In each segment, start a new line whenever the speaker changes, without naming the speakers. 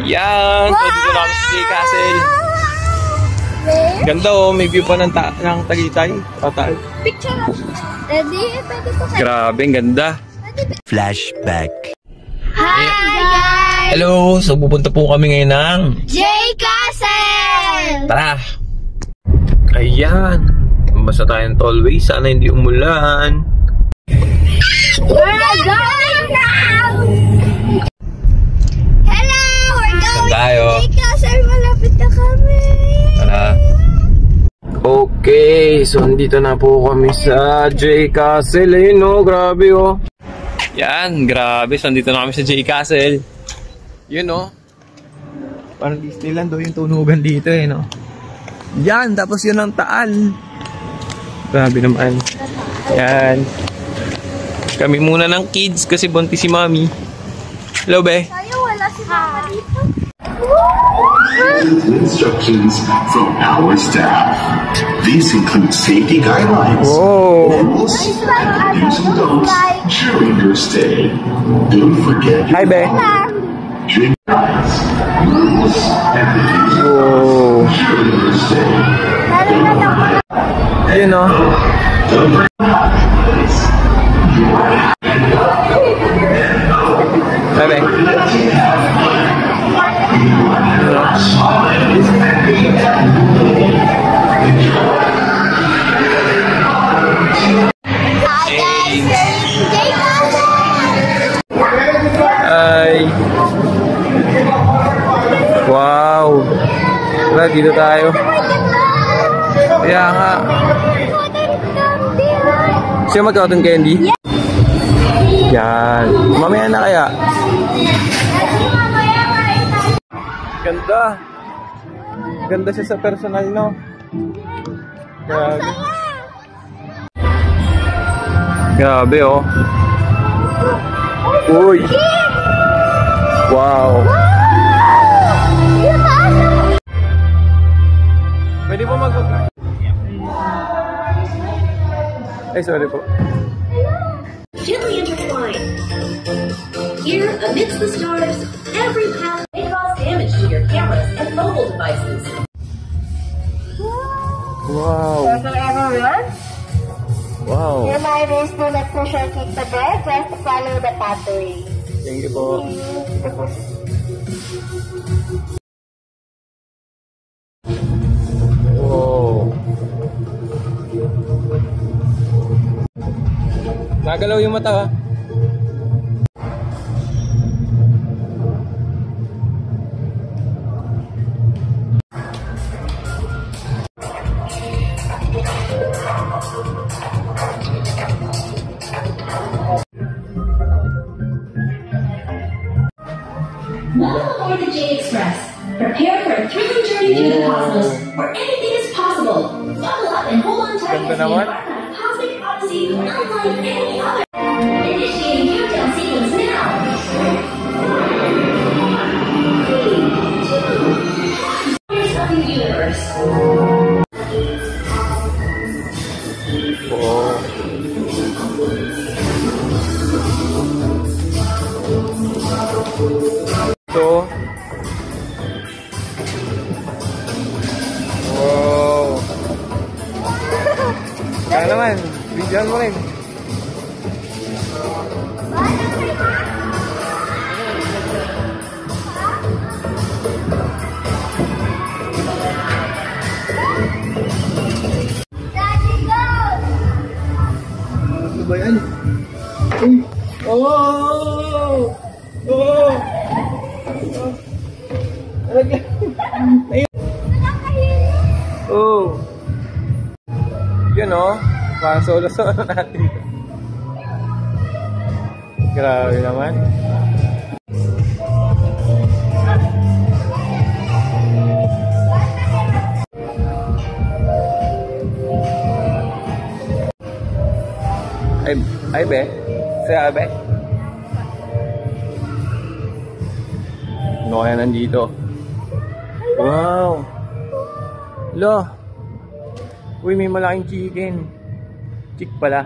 Yan! So, dito na kami sa J Castle. Ganda oh, may view pa ng Tagaytay. Tatal.
Picture. Ready? Pwede po kayo.
Grabe, ang ganda.
Flashback.
Hi guys!
Hello! So, pupunta po kami ngayon ng
J Castle!
Tara! Ayan! Basta tayong tollway. Sana hindi umulan.
We're going now! Hello! We're going
tayo.
to J Castle. Malapit na kami.
Tara! Okay, so andito na po kami sa J Castle. Eh, no? Grabe oh. Yan, grabe. So andito na kami sa J Castle. Yun no? Parang Disneyland do yung tunugan dito eh no? Yan, tapos yun ang Taal. Grabe naman. Yan. Kami muna ng kids kasi buntis si Mami. Hello, be.
Tayo, wala si Mama dito.
Instructions from our staff. These include safety guidelines and rules and do's and don'ts during your stay. Don't forget.
Hi, be.
Drink guides, rules, and do's during your stay.
You know.
Don't forget.
Hi, be. Hi. Wow. Tara, dito tayo. Kaya nga. Siya mag-cotton candy? Yan. Mamaya na kaya. Ganda. Ganda siya sa personal, no? Grabe. Grabe, oh. Uy. Wow. Pwede po mag... Ay, sorry po.
Gently intertwined. Here, amidst the stars, every path may cause damage to your cameras and mobile devices.
Wow. Wow.
Reminders to not push or kick the bed, just follow the pathway.
Thank you po. Wow. Nagalaw yung mata ha.
Welcome aboard the J Express. Prepare for a thrilling journey through the cosmos, where anything is possible. Buckle up and hold on tight as we embark on a cosmic odyssey unlike any other. Initiating countdown sequence now. 3, 2, wonders of the universe.
So, wow. Kaya naman, videoan mo rin. Ano ba yan? Oh! Oh! Oh. Yun oh. Parang solo-solo natin. Grabe naman. Ay be. Saya be. No kaya nandito. Wow. Lo. Uy, may malaking chicken. Chick pala.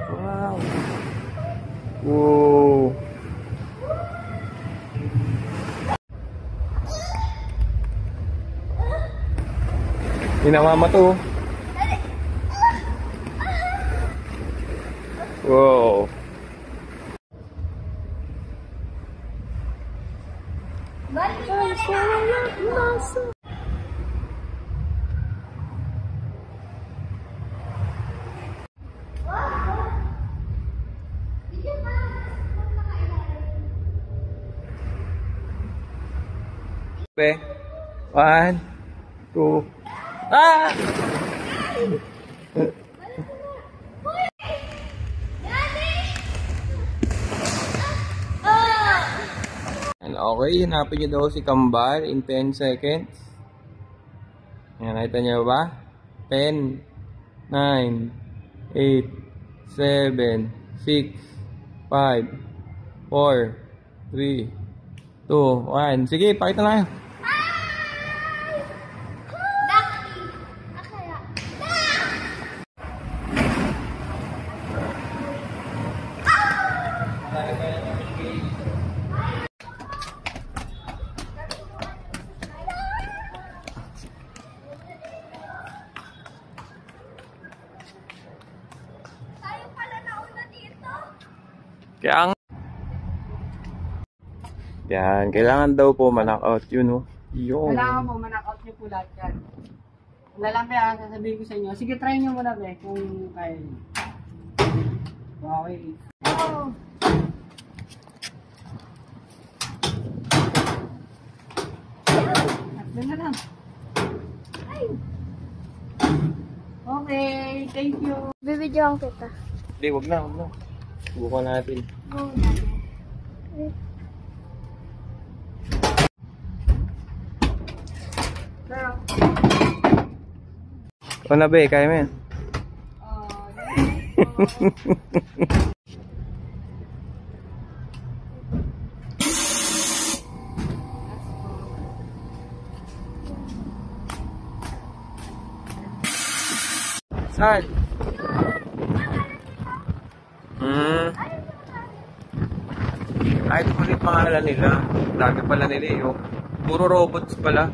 Wow. Wow. Hinamama to. Wow. Okay. 1, 2. Ah! And okay, hanapin nyo daw si Kambal in 10 seconds. Ayan, nakita nyo ba? 10, 9, 8, 7, 6, 5, 4, 3, 2, 1. Sige, pakita na kayo. Kaya yan, kailangan daw po ma-knockout yun, oh. Yun.
Kailangan po ma-knockout nyo po lahat yan. Wala lang kaya sasabihin ko sa inyo. Sige, try nyo muna be kung kaya nyo. Okay. Oh. Atlo na lang. Okay, thank you.
Bibidyoan kita.
Hindi, wag na, wag na. Subukan natin.
Go natin.
Girl.
O na be, kaya mo yan. Saan? Kahit ulit pangalan nila. Dami pala nila eh. Oh. Puro robots pala.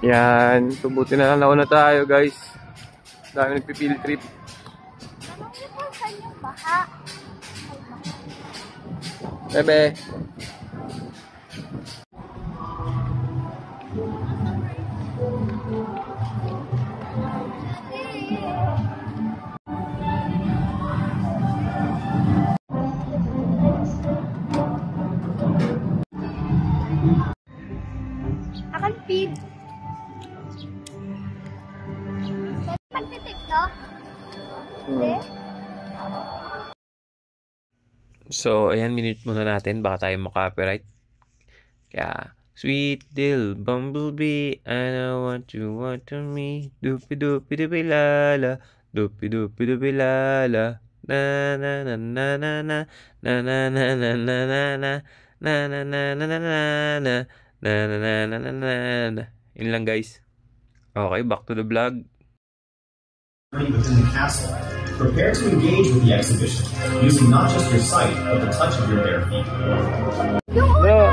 Yan. Tubuti na lang nauna tayo guys. Dami nagpipill trip.
Anong ipon sa inyong baha?
Bebe.
Akan feed. Pagtitik, no?
So, ayan, minute muna natin. Baka tayo makapiright. Kaya, sweet little bumblebee, I know what you want to me. Doopy doopy doopy lala. Doopy doopy doopy lala. Na na na na na na. Na na na na na na na. Na na na na na na na. Na na na na na na na. Yun lang guys. Okay, back to the vlog.
Within the castle, prepare to engage with the exhibition, using not just your sight, but the touch of your bare feet.
No.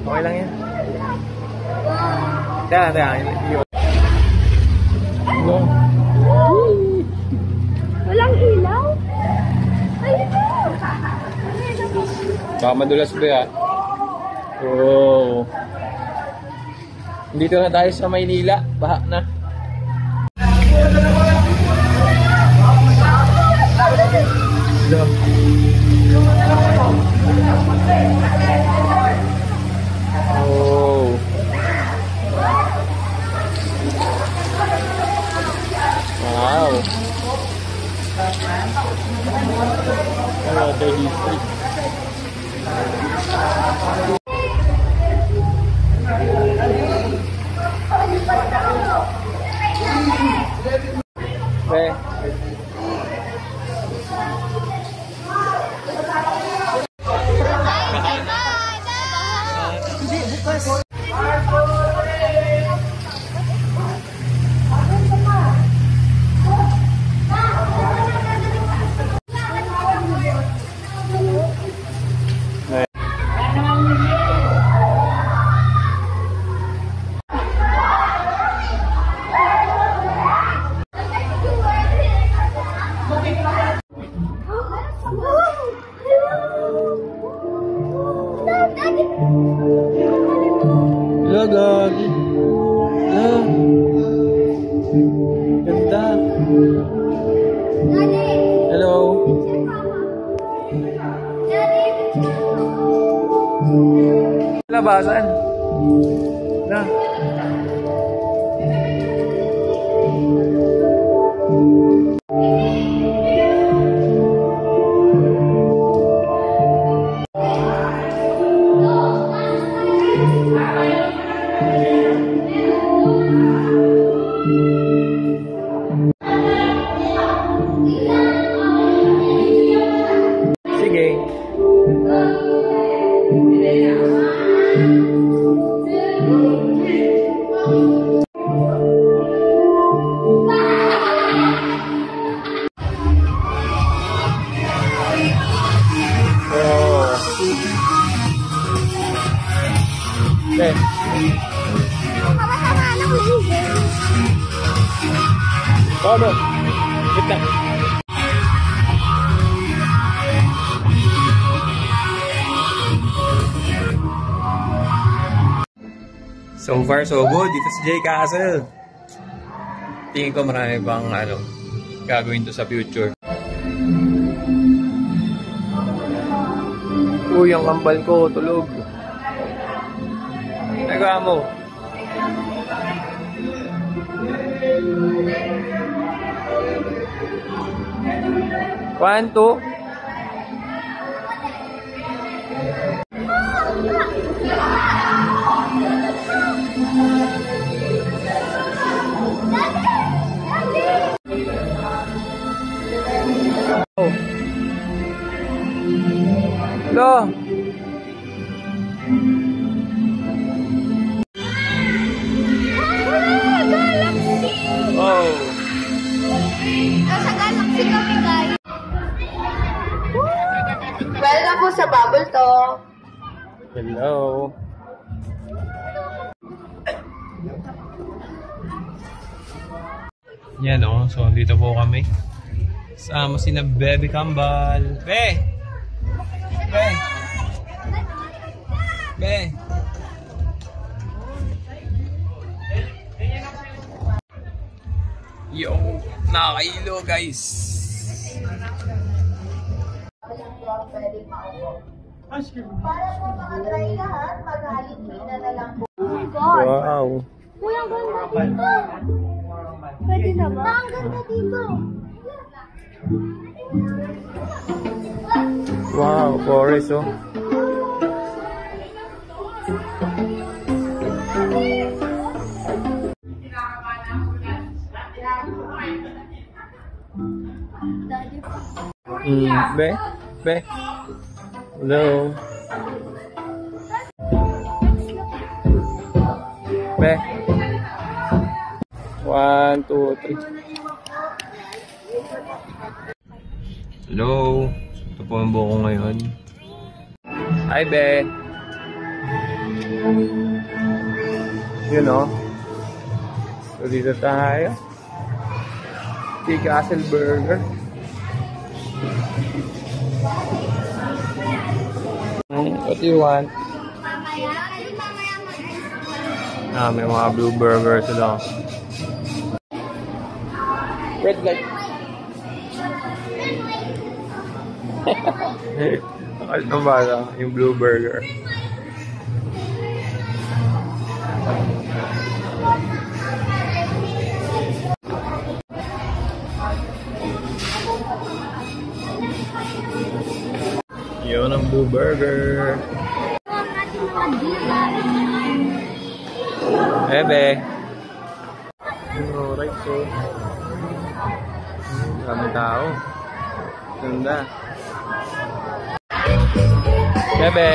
Okay lang yan. Tara, yun. No.
Walang ilaw? Ay,
Baka madulas ba yan? Oh. Dito na tayo sa Maynila. Baha na. Oh. Wow. Water district. Labasan. Na. Sige. Okay. Bro. Wait lang. So far, so good. Dito sa J Castle. Tingin ko marami bang gagawin to sa future. Uy, ang kambal ko, tulog. Nagawa mo. One, two. Oh. Lo. Oh.
Nasa Galaxy kami, guys. Welcome po sa Bubble Talk.
Hello. Yan o. So, dito po kami. Sama si na Bebe Kambal. Be! Be! Be! Yo! Nakakailo, guys!
Para po mga try lahat, maghalin-hina na lang po. Oh my God!
Wow!
Uy, ang ganda dito! Pwede na ba? Ang ganda dito!
Wow! Forest, oh! Be? Be? Hello? Be? 1, 2, 3. Hello? Ito po ang buko ngayon. Hi, Be! Yun, oh. So, dito tayo. J Castle Burger. What do you want? May mga blue burger sila. Red light. Ano ba ito? Yung blue burger. Yun ang blue burger. Bebe. Alright, so. Dami tao. Ganda. Bebe.